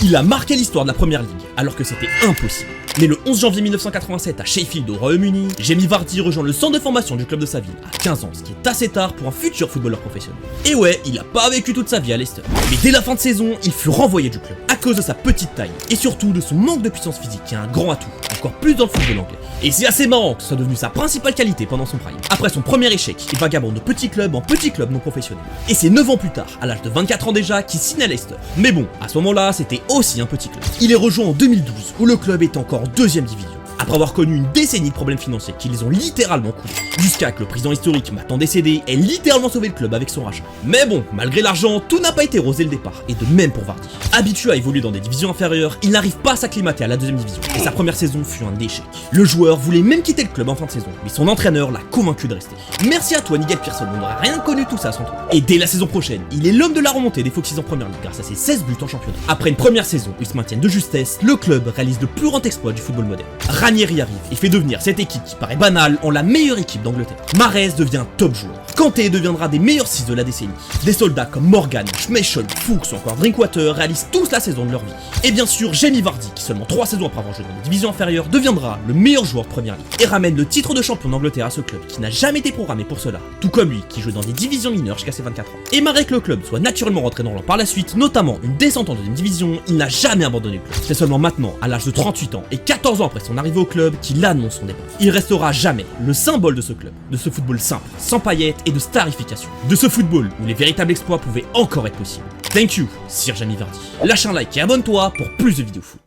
Il a marqué l'histoire de la première ligue, alors que c'était impossible. Né le 11 janvier 1987 à Sheffield au Royaume-Uni, Jamie Vardy rejoint le centre de formation du club de sa ville à 15 ans, ce qui est assez tard pour un futur footballeur professionnel. Et ouais, il a pas vécu toute sa vie à Leicester. Mais dès la fin de saison, il fut renvoyé du club, à cause de sa petite taille, et surtout de son manque de puissance physique qui est un grand atout, encore plus dans le football anglais. Et c'est assez marrant que ce soit devenu sa principale qualité pendant son prime. Après son premier échec, il vagabonde de petit club en petit club non professionnel. Et c'est 9 ans plus tard, à l'âge de 24 ans déjà, qu'il signe à Leicester. Mais bon, à ce moment-là, c'était aussi un petit club. Il est rejoint en 2012, où le club est encore en 2ème division. Après avoir connu une décennie de problèmes financiers qui les ont littéralement coulés, jusqu'à que le président historique maintenant décédé ait littéralement sauvé le club avec son rachat. Mais bon, malgré l'argent, tout n'a pas été rosé le départ, et de même pour Vardy. Habitué à évoluer dans des divisions inférieures, il n'arrive pas à s'acclimater à la 2ème division, et sa première saison fut un échec. Le joueur voulait même quitter le club en fin de saison, mais son entraîneur l'a convaincu de rester. Merci à toi Nigel Pearson, on n'aurait rien connu tout ça sans toi. Et dès la saison prochaine, il est l'homme de la remontée des Foxes en première ligue grâce à ses 16 buts en championnat. Après une première saison où ils se maintiennent de justesse, le club réalise le plus grand exploit du football moderne. Ranieri arrive et fait devenir cette équipe qui paraît banale en la meilleure équipe d'Angleterre. Mahrez devient top joueur. Kanté deviendra des meilleurs 6 de la décennie. Des soldats comme Morgan, Schmeichel, Fuchs ou encore Drinkwater réalisent tous la saison de leur vie. Et bien sûr, Jamie Vardy, qui seulement 3 saisons après avoir joué dans des divisions inférieures, deviendra le meilleur joueur de première ligue et ramène le titre de champion d'Angleterre à ce club qui n'a jamais été programmé pour cela. Tout comme lui, qui jouait dans des divisions mineures jusqu'à ses 24 ans. Et malgré que le club soit naturellement rentré dans l'an par la suite, notamment une descente en 2ème division, il n'a jamais abandonné le club. C'est seulement maintenant, à l'âge de 38 ans et 14 ans après son arrivée au club, qu'il annonce son départ. Il restera jamais le symbole de ce club, de ce football simple, sans paillettes et de starification. De ce football où les véritables exploits pouvaient encore être possibles. Thank you, Sir Jamie Vardy. Lâche un like et abonne-toi pour plus de vidéos foot.